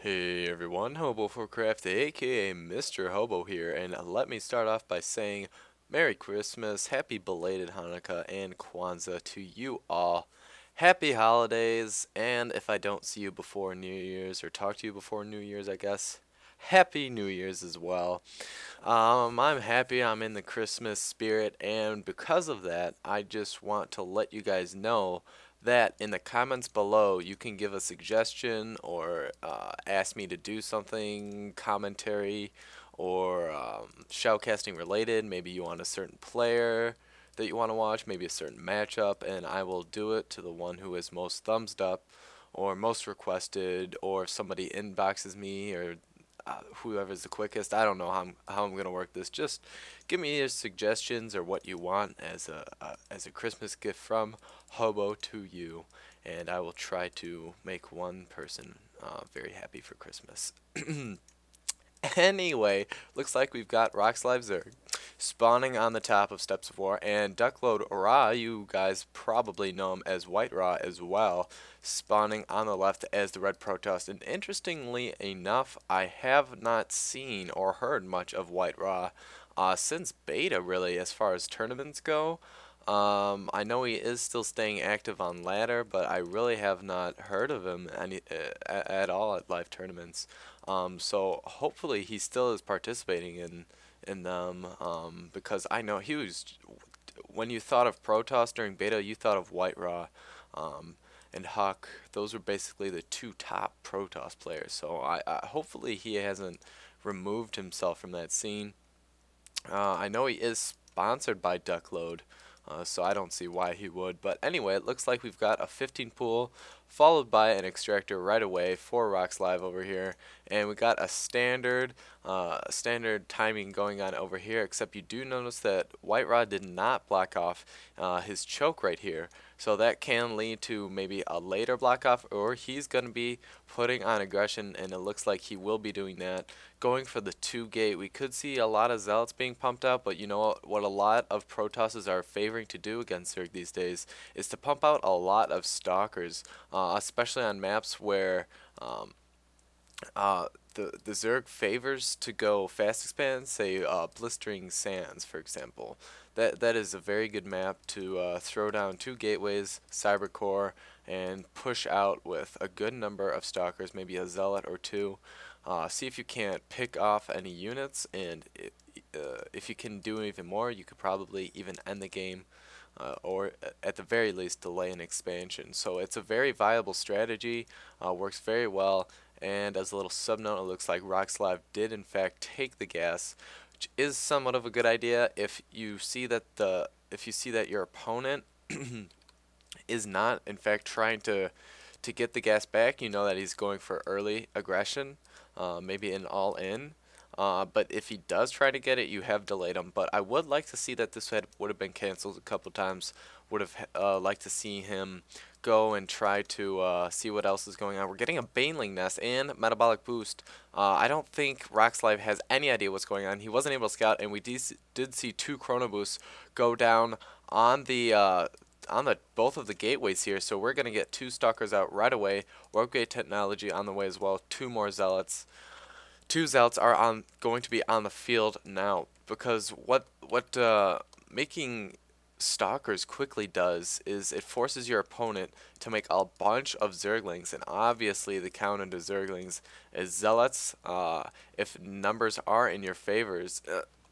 Hey everyone, Hobo4Craft, aka MrHobo here, and let me start off by saying Merry Christmas, Happy belated Hanukkah, and Kwanzaa to you all. Happy holidays, and if I don't see you before New Year's, or talk to you before New Year's, I guess, Happy New Year's as well. I'm happy I'm in the Christmas spirit, and because of that, I just want to let you guys know that in the comments below you can give a suggestion or ask me to do something, commentary, or shoutcasting related. Maybe you want a certain player that you want to watch, maybe a certain matchup, and I will do it to the one who is most thumbs up or most requested, or if somebody inboxes me or whoever's the quickest. I don't know how I'm gonna work this. Just give me your suggestions or what you want as a Christmas gift from Hobo to you, and I will try to make one person very happy for Christmas. Anyway, looks like we've got RoxLiveZerg spawning on the top of Steps of War, and DuckloadRa, you guys probably know him as WhiteRa as well, spawning on the left as the Red Protoss. And interestingly enough, I have not seen or heard much of WhiteRa since beta, really, as far as tournaments go. I know he is still staying active on ladder, but I really have not heard of him at all at live tournaments. So hopefully he still is participating in them, because I know he was, when you thought of Protoss during beta, you thought of WhiteRa and Huck. Those were basically the two top Protoss players. So I hopefully he hasn't removed himself from that scene. I know he is sponsored by Duckload, so I don't see why he would. But anyway, it looks like we've got a 15 pool followed by an extractor right away for RoxLive over here, and we got a standard timing going on over here, except you do notice that WhiteRa did not block off his choke right here, so that can lead to maybe a later block off, or he's going to be putting on aggression, and it looks like he will be doing that. Going for the 2 gate, we could see a lot of zealots being pumped out, but you know what a lot of Protosses are favoring to do against Zerg these days is to pump out a lot of stalkers, especially on maps where the Zerg favors to go fast expand, say Blistering Sands, for example. That is a very good map to throw down 2 gateways, Cybercore, and push out with a good number of stalkers, maybe a zealot or 2. See if you can't pick off any units, and if you can do even more, you could probably even end the game, or at the very least delay an expansion. So it's a very viable strategy, works very well, and as a little sub note, it looks like RoxLive did in fact take the gas, which is somewhat of a good idea if you see that your opponent is not in fact trying to get the gas back. You know that he's going for early aggression, maybe an all-in. But if he does try to get it, you have delayed him. But I would like to see that this would have been canceled a couple times. Would have liked to see him go and try to see what else is going on. We're getting a Baneling Nest and Metabolic Boost. I don't think RoxLive has any idea what's going on. He wasn't able to scout, and we did see 2 Chrono Boosts go down on the both of the gateways here. So we're gonna get 2 stalkers out right away. Warp Gate technology on the way as well. 2 more zealots. 2 zealots are going to be on the field now, because what making stalkers quickly does is it forces your opponent to make a bunch of zerglings, and obviously the counter to zerglings is zealots. If numbers are in your favors.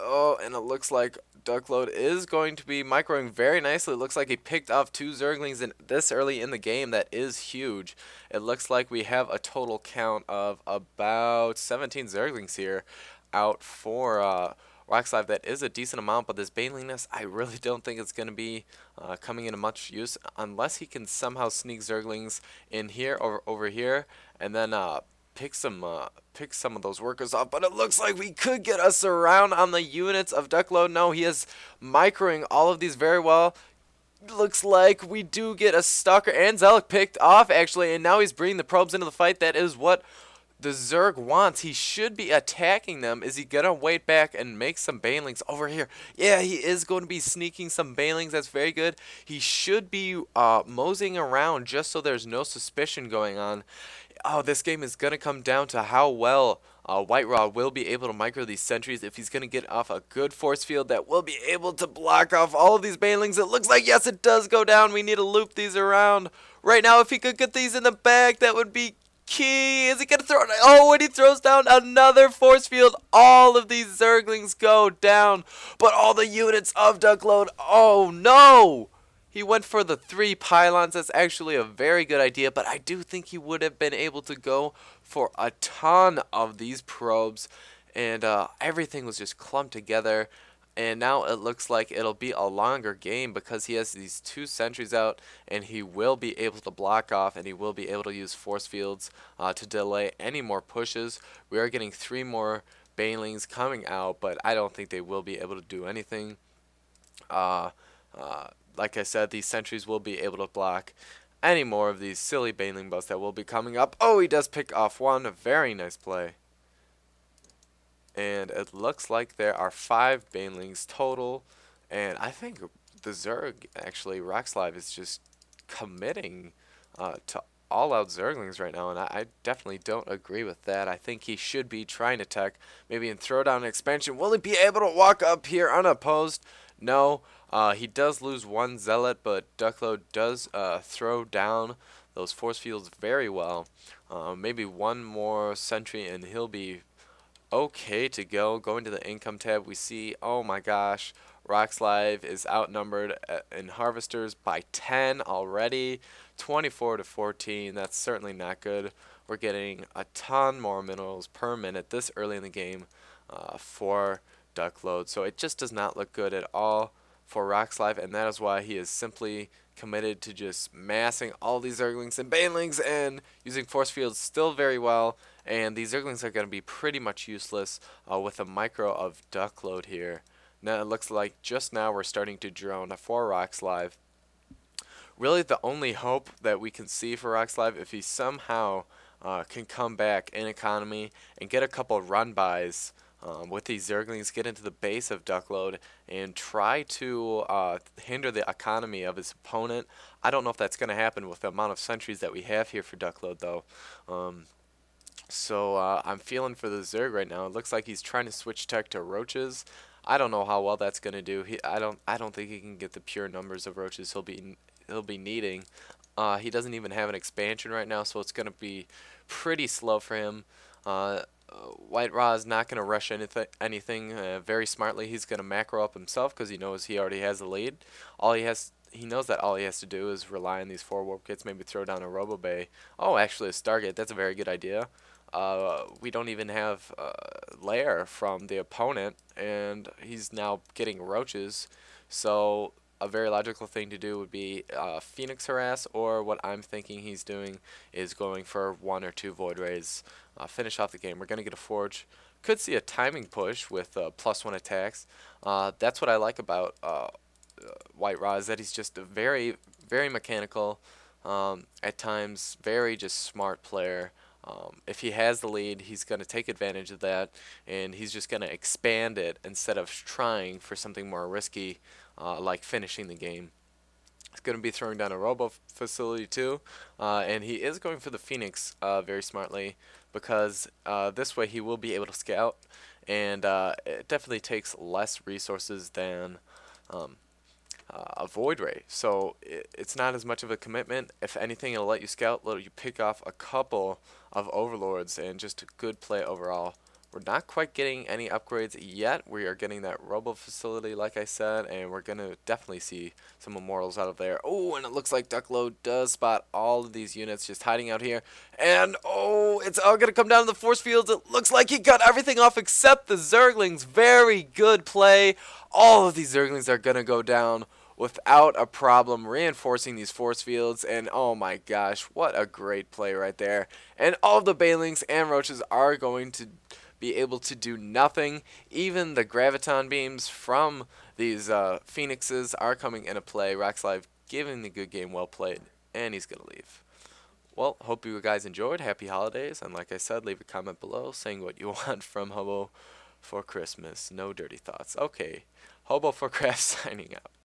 Oh, and it looks like Duckload is going to be microing very nicely. It looks like he picked off 2 Zerglings this early in the game. That is huge. It looks like we have a total count of about 17 Zerglings here out for RoxLive. That is a decent amount, but this Baneling Nest, I really don't think it's going to be coming into much use unless he can somehow sneak Zerglings in here or over here, and then pick some of those workers off. But it looks like we could get a surround on the units of Duckload. No, he is microing all of these very well. Looks like we do get a stalker and zealot picked off, actually, and now he's bringing the probes into the fight. That is what the Zerg wants. He should be attacking them. Is he going to wait back and make some banelings over here? Yeah, he is going to be sneaking some banelings. That's very good. He should be moseying around just so there's no suspicion going on. Oh, this game is going to come down to how well WhiteRa will be able to micro these sentries. If he's going to get off a good force field that will be able to block off all of these banelings. It looks like, yes, it does go down. We need to loop these around. Right now, if he could get these in the back, that would be key. Is he going to throw it? Oh, when he throws down another force field, all of these Zerglings go down. But all the units of Duckload, oh no! He went for the 3 pylons. That's actually a very good idea, but I do think he would have been able to go for a ton of these probes, and everything was just clumped together. And now it looks like it'll be a longer game because he has these 2 sentries out, and he will be able to block off, and he will be able to use force fields to delay any more pushes. We are getting 3 more banelings coming out, but I don't think they will be able to do anything. Like I said, these sentries will be able to block any more of these silly baneling busts that will be coming up. Oh, he does pick off one. A very nice play. And it looks like there are 5 banelings total. And I think the Zerg, actually, RoxLive is just committing to all-out Zerglings right now. And I definitely don't agree with that. I think he should be trying to tech, maybe in throwdown and expansion. Will he be able to walk up here unopposed? No. He does lose 1 zealot, but Duckload does throw down those force fields very well. Maybe 1 more sentry and he'll be okay to go. Going to the income tab, we see, oh my gosh, RoxLive is outnumbered in harvesters by 10 already. 24 to 14, that's certainly not good. We're getting a ton more minerals per minute this early in the game for Duckload, so it just does not look good at all for RoxLive, and that is why he is simply committed to just massing all these Zerglings and banelings and using force fields still very well. And these Zerglings are going to be pretty much useless with a micro of Duckload here. Now it looks like just now we're starting to drone for RoxLive. Really the only hope that we can see for RoxLive, if he somehow can come back in economy and get a couple run-bys with these Zerglings, get into the base of Duckload and try to hinder the economy of his opponent. I don't know if that's going to happen with the amount of sentries that we have here for Duckload, though. So I'm feeling for the Zerg right now. It looks like he's trying to switch tech to roaches. I don't know how well that's going to do. I don't think he can get the pure numbers of roaches he'll be needing. He doesn't even have an expansion right now, so it's going to be pretty slow for him. WhiteRa is not going to rush anything very smartly. He's going to macro up himself because he knows he already has the lead. He knows that all he has to do is rely on these 4 warp kits, maybe throw down a Robo Bay. Oh, actually a Stargate. That's a very good idea. We don't even have lair from the opponent, and he's now getting roaches. So a very logical thing to do would be Phoenix Harass, or what I'm thinking he's doing is going for 1 or 2 Void Rays. Finish off the game. We're going to get a Forge. Could see a timing push with +1 attacks. That's what I like about WhiteRa, is that he's just a very, very mechanical, at times very just smart player. If he has the lead, he's going to take advantage of that, and he's just going to expand it instead of trying for something more risky, like finishing the game. He's going to be throwing down a Robo facility too, and he is going for the Phoenix very smartly, because this way he will be able to scout, and it definitely takes less resources than a Void Ray. So it's not as much of a commitment. If anything, it'll let you scout, let you pick off a couple of Overlords, and just a good play overall. We're not quite getting any upgrades yet. We are getting that Robo facility, like I said, and we're going to definitely see some Immortals out of there. Oh, and it looks like Duckload does spot all of these units just hiding out here. And, oh, it's all going to come down to the force fields. It looks like he got everything off except the Zerglings. Very good play. All of these Zerglings are going to go down without a problem, reinforcing these force fields. And oh my gosh, what a great play right there. And all of the Banelings and Roaches are going to be able to do nothing. Even the Graviton beams from these Phoenixes are coming into play. RoxLive giving the good game, well played, and he's going to leave. Well, hope you guys enjoyed. Happy holidays, and like I said, leave a comment below saying what you want from Hobo for Christmas. No dirty thoughts. Okay, Hobo for Craft signing out.